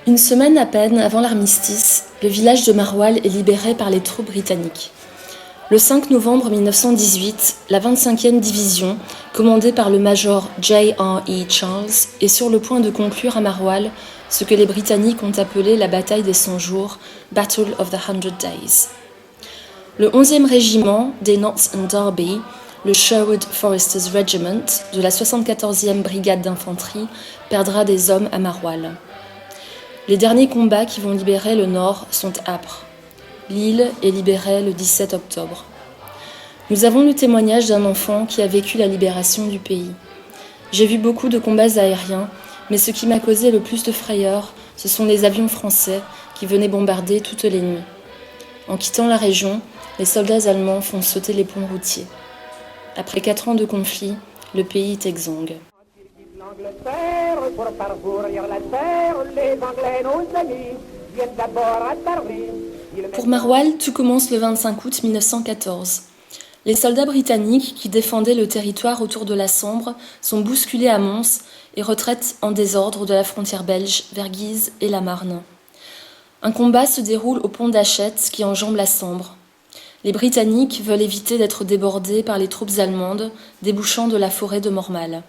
Une semaine à peine avant l'armistice, le village de Marwal est libéré par les troupes britanniques. Le 5 novembre 1918, la 25e division, commandée par le major J.R.E. Charles, est sur le point de conclure à Marwal ce que les Britanniques ont appelé la bataille des 100 jours, Battle of the 100 Days. Le 11e régiment des Notts and Derby, le Sherwood Foresters Regiment de la 74e brigade d'infanterie, perdra des hommes à Marwal. Les derniers combats qui vont libérer le Nord sont âpres. L'île est libérée le 17 octobre. Nous avons le témoignage d'un enfant qui a vécu la libération du pays. J'ai vu beaucoup de combats aériens, mais ce qui m'a causé le plus de frayeur, ce sont les avions français qui venaient bombarder toutes les nuits. En quittant la région, les soldats allemands font sauter les ponts routiers. Après 4 ans de conflit, le pays est exsangue. L'Angleterre pour parcourir la terre, les Anglais, nos amis, viennent d'abord à Paris. Pour Marwal, tout commence le 25 août 1914. Les soldats britanniques qui défendaient le territoire autour de la Sambre sont bousculés à Mons et retraitent en désordre de la frontière belge vers Guise et la Marne. Un combat se déroule au pont d'Achette qui enjambe la Sambre. Les Britanniques veulent éviter d'être débordés par les troupes allemandes débouchant de la forêt de Mormal.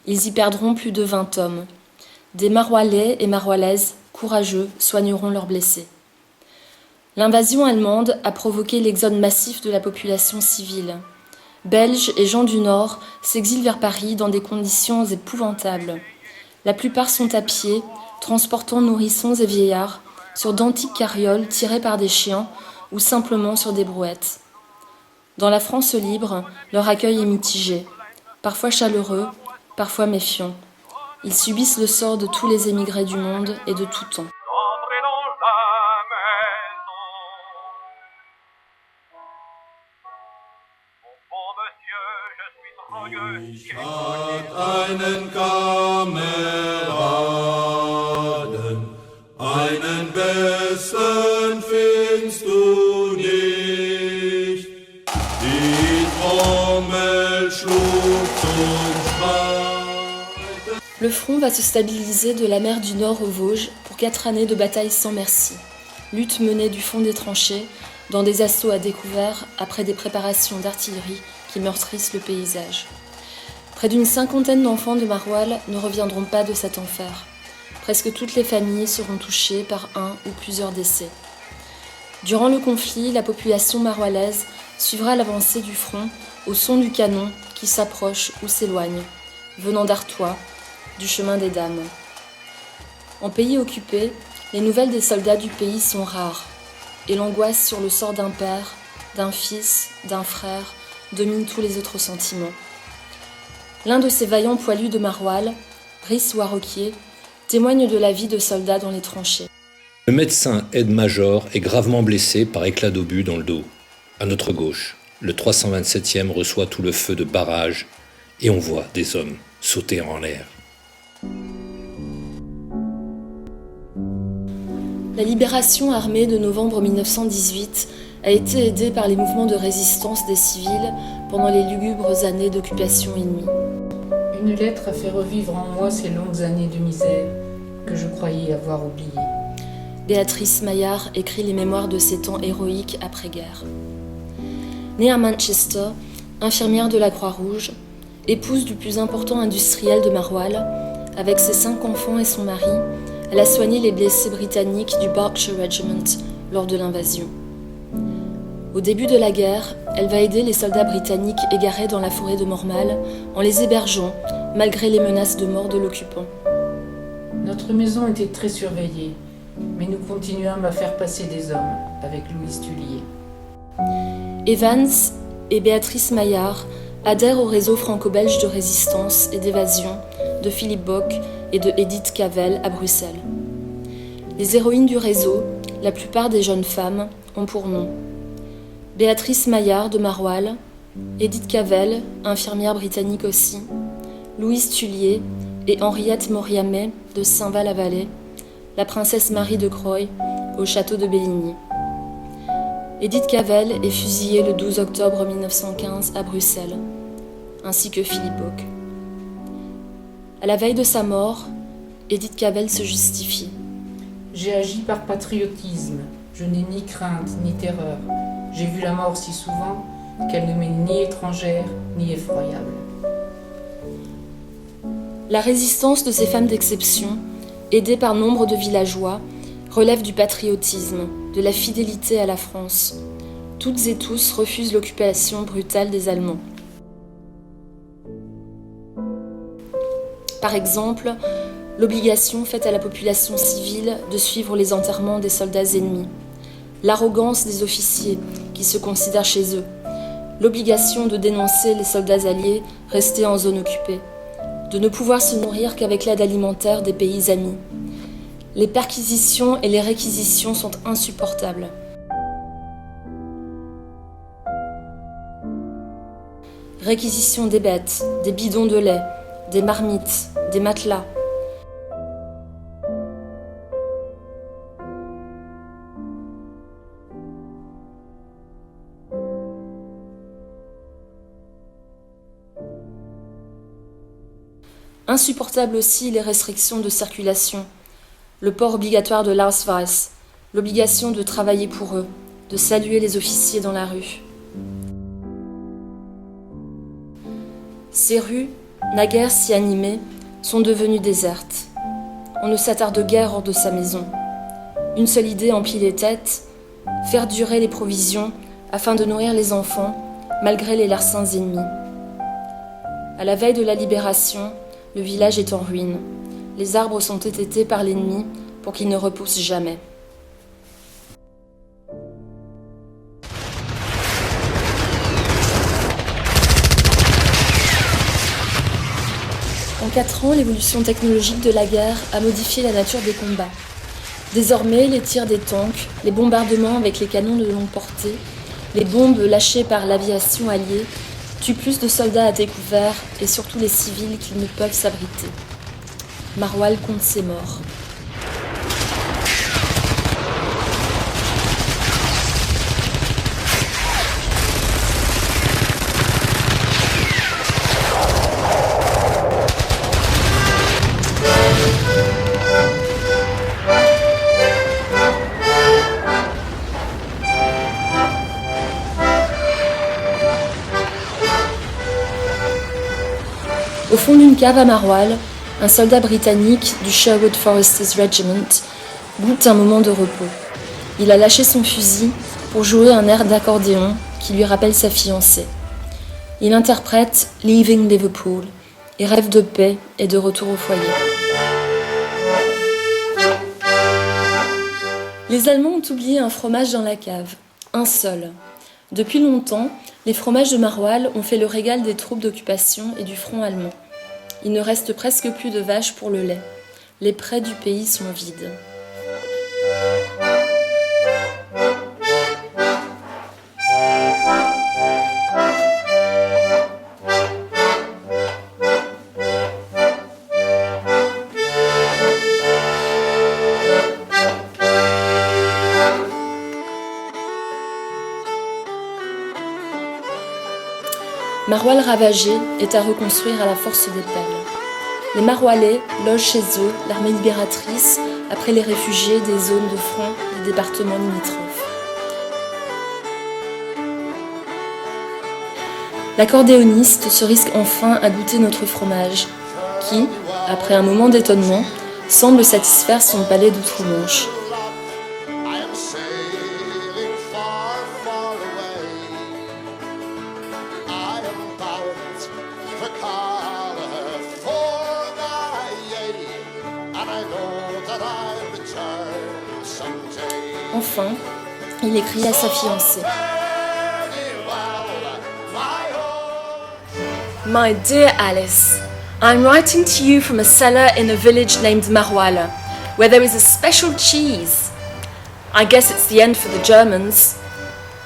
Ils y perdront plus de 20 hommes. Des Marwalais et Marwalaises, courageux, soigneront leurs blessés. L'invasion allemande a provoqué l'exode massif de la population civile. Belges et gens du Nord s'exilent vers Paris dans des conditions épouvantables. La plupart sont à pied, transportant nourrissons et vieillards, sur d'antiques carrioles tirées par des chiens ou simplement sur des brouettes. Dans la France libre, leur accueil est mitigé, parfois chaleureux, parfois méfiants. Ils subissent le sort de tous les émigrés du monde et de tout temps. Ich hat einen Kameraden, einen besten findest du nicht. Die Trommel schlug zum Schreiten. Le front va se stabiliser de la mer du Nord aux Vosges pour 4 années de bataille sans merci. Lutte menée du fond des tranchées, dans des assauts à découvert après des préparations d'artillerie qui meurtrissent le paysage. Près d'une 50aine d'enfants de Marwal ne reviendront pas de cet enfer. Presque toutes les familles seront touchées par un ou plusieurs décès. Durant le conflit, la population marwalaise suivra l'avancée du front au son du canon qui s'approche ou s'éloigne, venant d'Artois, du chemin des Dames. En pays occupé, les nouvelles des soldats du pays sont rares, et l'angoisse sur le sort d'un père, d'un fils, d'un frère, domine tous les autres sentiments. L'un de ces vaillants poilus de Marwal, Brice Warroquier, témoigne de la vie de soldats dans les tranchées. Le médecin aide-major est gravement blessé par éclat d'obus dans le dos. À notre gauche, le 327e reçoit tout le feu de barrage et on voit des hommes sauter en l'air. La libération armée de novembre 1918 a été aidée par les mouvements de résistance des civils pendant les lugubres années d'occupation ennemie. Une lettre a fait revivre en moi ces longues années de misère que je croyais avoir oubliées. Béatrice Maillard écrit les mémoires de ces temps héroïques après-guerre. Née à Manchester, infirmière de la Croix-Rouge, épouse du plus important industriel de Marwal, avec ses 5 enfants et son mari, elle a soigné les blessés britanniques du Berkshire Regiment lors de l'invasion. Au début de la guerre, elle va aider les soldats britanniques égarés dans la forêt de Mormal en les hébergeant malgré les menaces de mort de l'occupant. Notre maison était très surveillée, mais nous continuâmes à faire passer des hommes avec Louise Tullier. Evans et Béatrice Maillard adhèrent au réseau franco-belge de résistance et d'évasion de Philippe Bock et de Edith Cavell à Bruxelles. Les héroïnes du réseau, la plupart des jeunes femmes, ont pour nom Béatrice Maillard de Marwal, Edith Cavell, infirmière britannique aussi, Louise Tullier et Henriette Moriamet de Saint-Val-la-Vallée, la princesse Marie de Croy au château de Belligny. Edith Cavell est fusillée le 12 octobre 1915 à Bruxelles, ainsi que Philippe Bock. À la veille de sa mort, Edith Cavell se justifie. J'ai agi par patriotisme. Je n'ai ni crainte ni terreur. J'ai vu la mort si souvent qu'elle ne m'est ni étrangère ni effroyable. La résistance de ces femmes d'exception, aidées par nombre de villageois, relève du patriotisme, de la fidélité à la France. Toutes et tous refusent l'occupation brutale des Allemands. Par exemple, l'obligation faite à la population civile de suivre les enterrements des soldats ennemis, l'arrogance des officiers qui se considèrent chez eux, l'obligation de dénoncer les soldats alliés restés en zone occupée, de ne pouvoir se nourrir qu'avec l'aide alimentaire des pays amis. Les perquisitions et les réquisitions sont insupportables. Réquisition des bêtes, des bidons de lait, des marmites, des matelas. Insupportable aussi les restrictions de circulation, le port obligatoire de l'Ausweis, l'obligation de travailler pour eux, de saluer les officiers dans la rue. Ces rues, naguère si animées, sont devenues désertes. On ne s'attarde guère hors de sa maison. Une seule idée emplit les têtes, faire durer les provisions afin de nourrir les enfants, malgré les larcins ennemis. À la veille de la libération, le village est en ruine. Les arbres sont étêtés par l'ennemi pour qu'ils ne repoussent jamais. En 4 ans, l'évolution technologique de la guerre a modifié la nature des combats. Désormais, les tirs des tanks, les bombardements avec les canons de longue portée, les bombes lâchées par l'aviation alliée tuent plus de soldats à découvert et surtout les civils qu'ils ne peuvent s'abriter. Marwal compte ses morts. Au fond d'une cave à Marwal, un soldat britannique du Sherwood Foresters Regiment goûte un moment de repos. Il a lâché son fusil pour jouer un air d'accordéon qui lui rappelle sa fiancée. Il interprète Leaving Liverpool et rêve de paix et de retour au foyer. Les Allemands ont oublié un fromage dans la cave, un seul. Depuis longtemps, les fromages de Marwal ont fait le régal des troupes d'occupation et du front allemand. Il ne reste presque plus de vaches pour le lait. Les prés du pays sont vides. Marwal ravagé est à reconstruire à la force des pelles. Les Marwalais logent chez eux l'armée libératrice après les réfugiés des zones de front des départements limitrophes. L'accordéoniste se risque enfin à goûter notre fromage, qui, après un moment d'étonnement, semble satisfaire son palais d'outre-Manche. Enfin, il écrit à sa fiancée. My dear Alice, I'm writing to you from a cellar in a village named Marwal, where there is a special cheese. I guess it's the end for the Germans.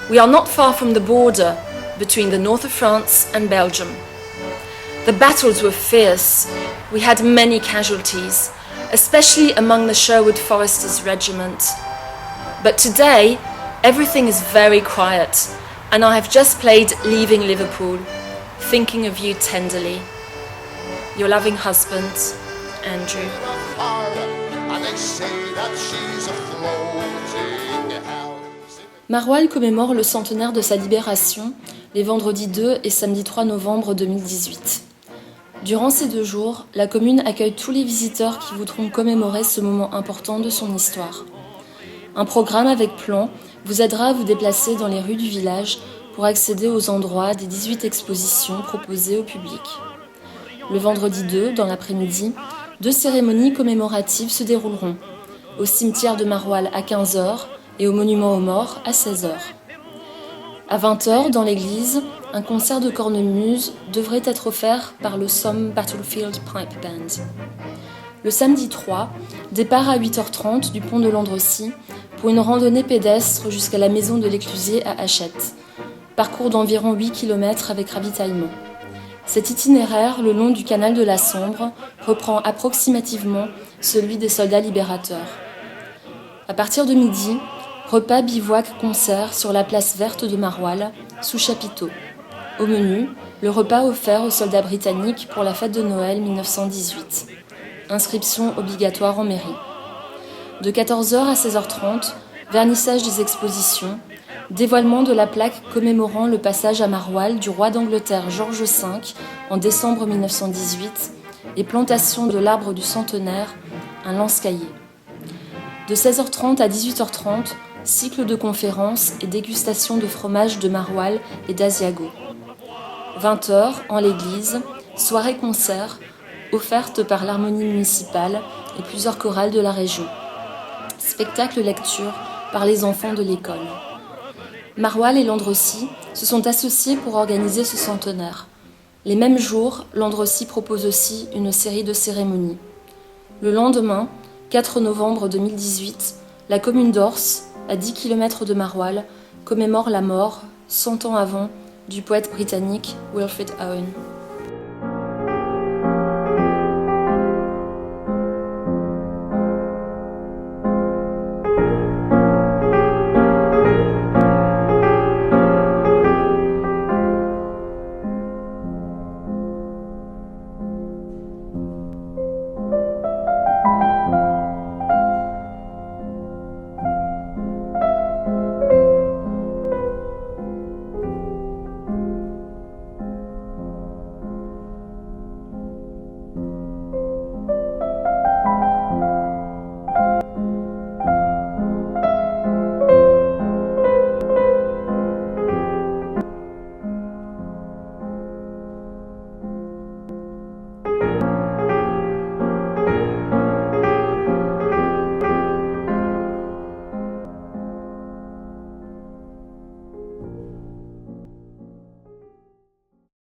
We are not far from the border between the north of France and Belgium. The battles were fierce. We had many casualties, especially among the Sherwood Foresters Regiment. But today, everything is very quiet, and I have just played Leaving Liverpool, thinking of you tenderly. Your loving husband, Andrew. And they say that she's Marwal commémore le centenaire de sa libération les vendredis 2 et samedi 3 novembre 2018. Durant ces 2 jours, la commune accueille tous les visiteurs qui voudront commémorer ce moment important de son histoire. Un programme avec plan vous aidera à vous déplacer dans les rues du village pour accéder aux endroits des 18 expositions proposées au public. Le vendredi 2, dans l'après-midi, 2 cérémonies commémoratives se dérouleront, au cimetière de Marwal à 15h et au monument aux morts à 16h. À 20h, dans l'église, un concert de cornemuse devrait être offert par le Somme Battlefield Pipe Band. Le samedi 3, départ à 8h30 du pont de Landrecy pour une randonnée pédestre jusqu'à la maison de l'Éclusier à Hachette. Parcours d'environ 8 km avec ravitaillement. Cet itinéraire, le long du canal de la Sambre, reprend approximativement celui des soldats libérateurs. À partir de midi, repas, bivouac, concert sur la place verte de Marwal, sous chapiteau. Au menu, le repas offert aux soldats britanniques pour la fête de Noël 1918. Inscription obligatoire en mairie. De 14h à 16h30, vernissage des expositions, dévoilement de la plaque commémorant le passage à Marwal du roi d'Angleterre George V en décembre 1918 et plantation de l'arbre du centenaire, un lance-cahier. De 16h30 à 18h30, cycle de conférences et dégustation de fromage de Marwal et d'Asiago. 20h, en l'église, soirée-concert, offerte par l'harmonie municipale et plusieurs chorales de la région. Spectacle-lecture par les enfants de l'école. Marwal et Landrecy se sont associés pour organiser ce centenaire. Les mêmes jours, Landrecy propose aussi une série de cérémonies. Le lendemain, 4 novembre 2018, la commune d'Ors, à 10 km de Marwal, commémore la mort, 100 ans avant, du poète britannique Wilfred Owen.